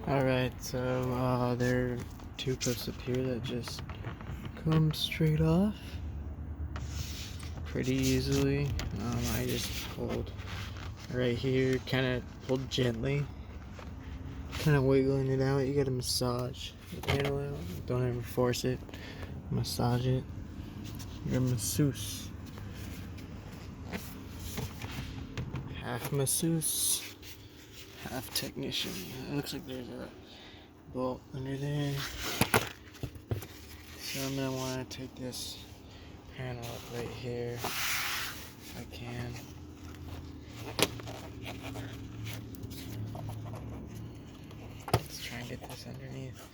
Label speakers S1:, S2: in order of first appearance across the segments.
S1: Alright, so there are two clips up here that just come straight off pretty easily. I just pulled right here, kind of pulled gently, kind of wiggling it out. You gotta massage the panel out. Don't ever force it. Massage it. You're a masseuse. Half masseuse, half technician. It looks like there's a bolt under there. So I'm gonna want to take this panel up right here if I can. Let's try and get this underneath.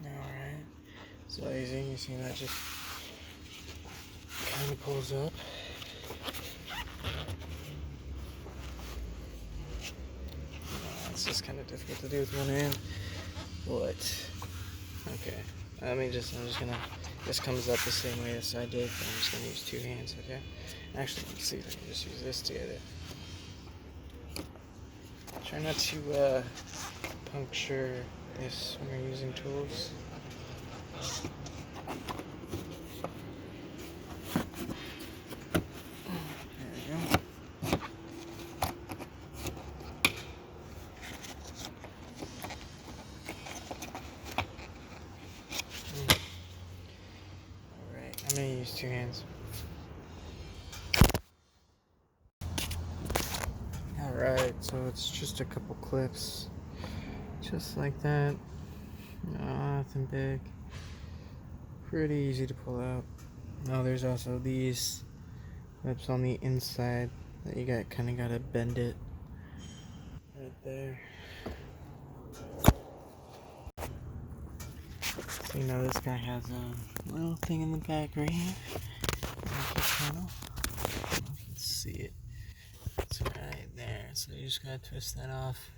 S1: Alright, so easy. You see that just kind of pulls up. It's just kind of difficult to do with one hand, but okay. I'm just gonna, this comes up the same way as I did, but I'm just gonna use two hands, okay? Actually, let's see if I can just use this to get it. Try not to puncture this when you're using tools. I'm gonna use two hands. Alright, so it's just a couple clips. Just like that. Nothing big. Pretty easy to pull out. Now there's also these clips on the inside that you kinda gotta bend it. Right there. So this guy has a little thing in the back right here. Let's see it. It's right there. So you just gotta twist that off.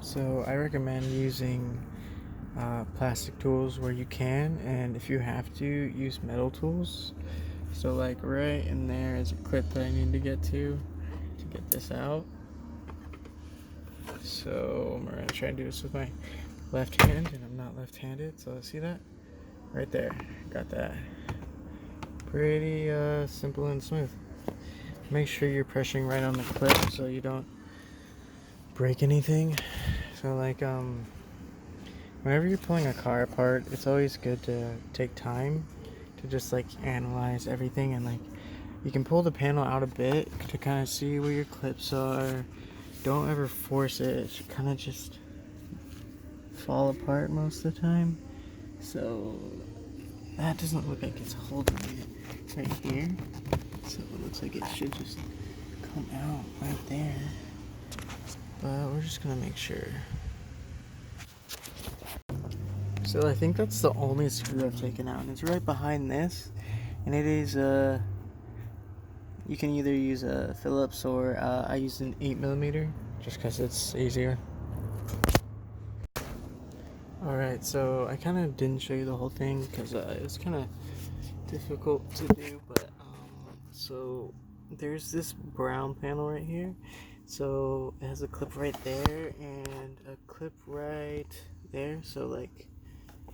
S1: So I recommend using plastic tools where you can, and if you have to, use metal tools. So like right in there is a clip that I need to get this out. So I'm gonna try and do this with my left hand, and I'm not left-handed, so see that? Right there, got that. Pretty simple and smooth. Make sure you're pressuring right on the clip so you don't break anything. So like whenever you're pulling a car apart, it's always good to take time to just like analyze everything, and like you can pull the panel out a bit to kind of see where your clips are. Don't ever force it. It should kind of just fall apart most of the time. So that doesn't look like it's holding it right here. So it looks like it should just come out right there. But we're just gonna make sure. So I think that's the only screw I've taken out, and it's right behind this. And it is you can either use a Phillips or I use an 8mm just because it's easier. Alright, so I kind of didn't show you the whole thing because it's kind of difficult to do, but so there's this brown panel right here. So it has a clip right there and a clip right there. So like,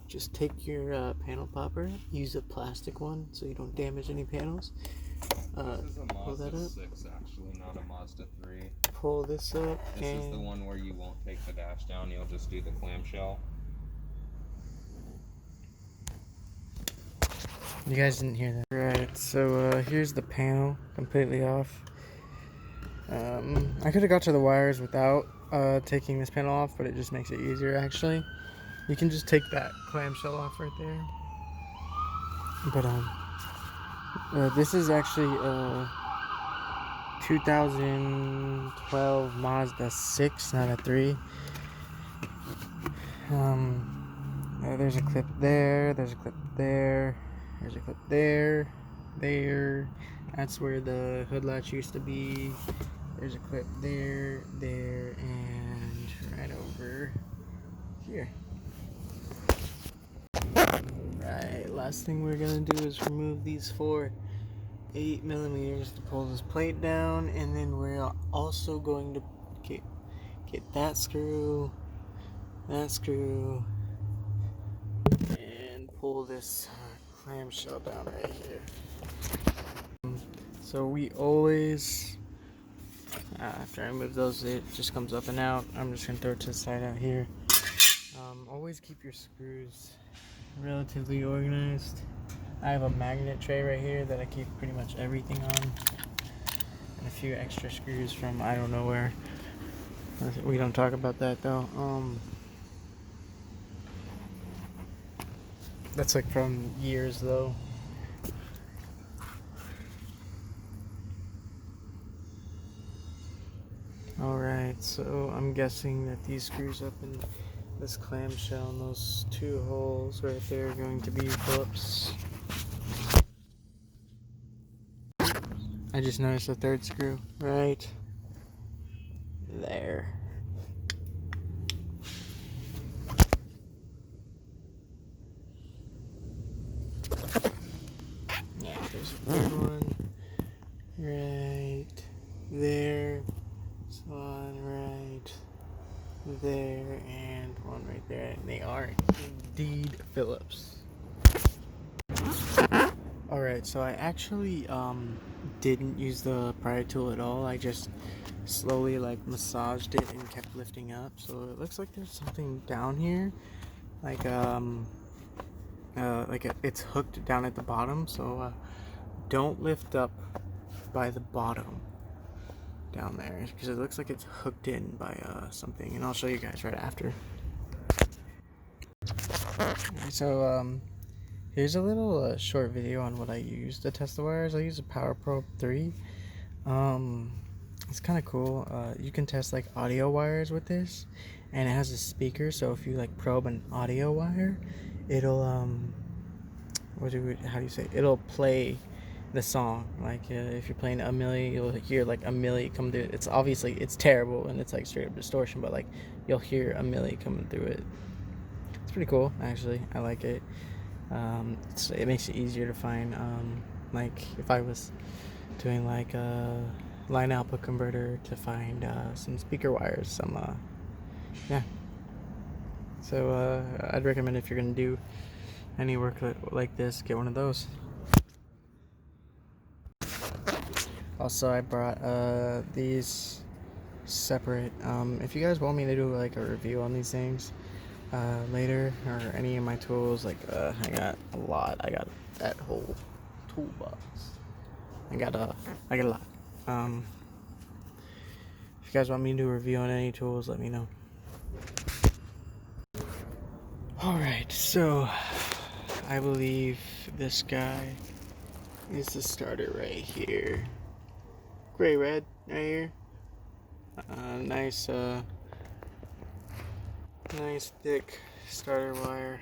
S1: just take your panel popper, use a plastic one so you don't damage any panels.
S2: This is a Mazda 6 actually, not a Mazda 3.
S1: Pull this up.
S2: This is the one where you won't take the dash down, you'll just do the clamshell.
S1: You guys didn't hear that. Right, so here's the panel completely off. I could have got to the wires without taking this panel off, but it just makes it easier actually. You can just take that clamshell off right there. But this is actually a 2012 Mazda 6, not a 3. There's a clip there, there's a clip there, there's a clip there, there. That's where the hood latch used to be. There's a clip there, there, and right over here. Right, last thing we're gonna do is remove these 4 8mm to pull this plate down, and then we're also going to get that screw, and pull this clamshell down right here. So we always, after I move those, it just comes up and out. I'm just gonna throw it to the side out here. Always keep your screws relatively organized. I have a magnet tray right here that I keep pretty much everything on, and a few extra screws from I don't know where. We don't talk about that though. That's like from years though. Alright, so I'm guessing that these screws up in this clamshell and those 2 holes right there are going to be Phillips. I just noticed the 3rd screw right there. Yeah, there's one right there, this one right there, and one right there, and they are indeed Phillips. Alright, so I actually didn't use the pry tool at all. I just slowly like massaged it and kept lifting up, so it looks like there's something down here, like it's hooked down at the bottom, so don't lift up by the bottom down there, because it looks like it's hooked in by something, and I'll show you guys right after. Alright, so here's a little short video on what I use to test the wires. I use a Power Probe 3. It's kind of cool. You can test like audio wires with this, and it has a speaker, so if you like probe an audio wire, it'll how do you say, it'll play the song. Like if you're playing a milli, you'll hear like a milli come through. It's obviously it's terrible and it's like straight up distortion, but like you'll hear a milli coming through it. It's pretty cool, actually. I like it. It makes it easier to find, like if I was doing like a line output converter, to find some speaker wires, yeah. So I'd recommend, if you're gonna do any work like this, get one of those. Also, I brought these separate. If you guys want me to do like a review on these things later, or any of my tools, like I got a lot. I got that whole toolbox. I got a lot. If you guys want me to do a review on any tools, let me know. Alright, so I believe this guy is the starter right here. Gray red right here. Nice thick starter wire.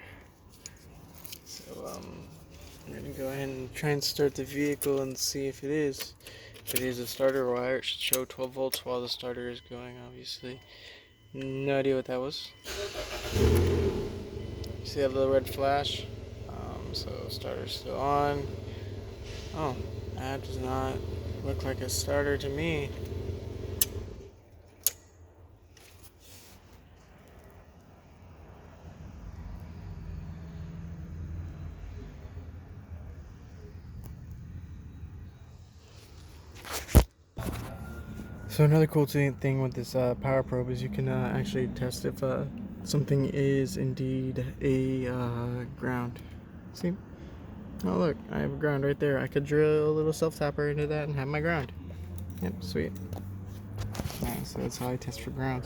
S1: So I'm gonna go ahead and try and start the vehicle and see if it is. If it is a starter wire, it should show 12 volts while the starter is going, obviously. No idea what that was. See that little red flash? So starter's still on. Oh, that does not look like a starter to me. So another cool thing with this power probe is you can actually test if something is indeed a ground. See? Oh look, I have a ground right there. I could drill a little self-tapper into that and have my ground. Yep, sweet. Alright, so that's how I test for ground.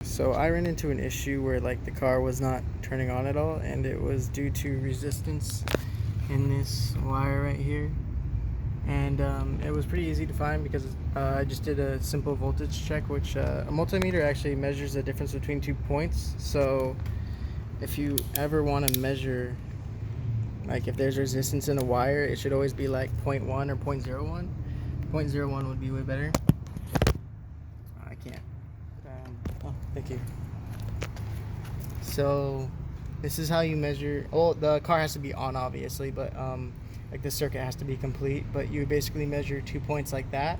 S1: So I ran into an issue where like the car was not turning on at all, and it was due to resistance in this wire right here. And it was pretty easy to find because I just did a simple voltage check, which a multimeter actually measures the difference between 2 points. So if you ever want to measure, like if there's resistance in a wire, it should always be like 0.1 or 0.01. 0.01 would be way better. I can't. Oh, thank you. So this is how you measure. Well, the car has to be on, obviously, but like the circuit has to be complete. But you basically measure 2 points like that,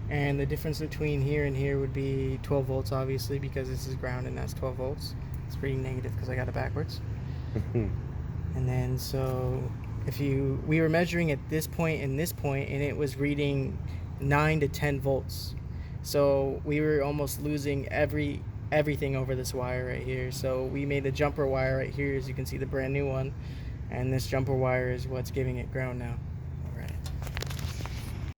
S1: and the difference between here and here would be 12 volts, obviously, because this is ground and that's 12 volts. It's pretty negative because I got it backwards. And then so we were measuring at this point and this point, and it was reading 9 to 10 volts. So we were almost losing everything over this wire right here. So we made a jumper wire right here, as you can see, the brand new one, and this jumper wire is what's giving it ground now. All right.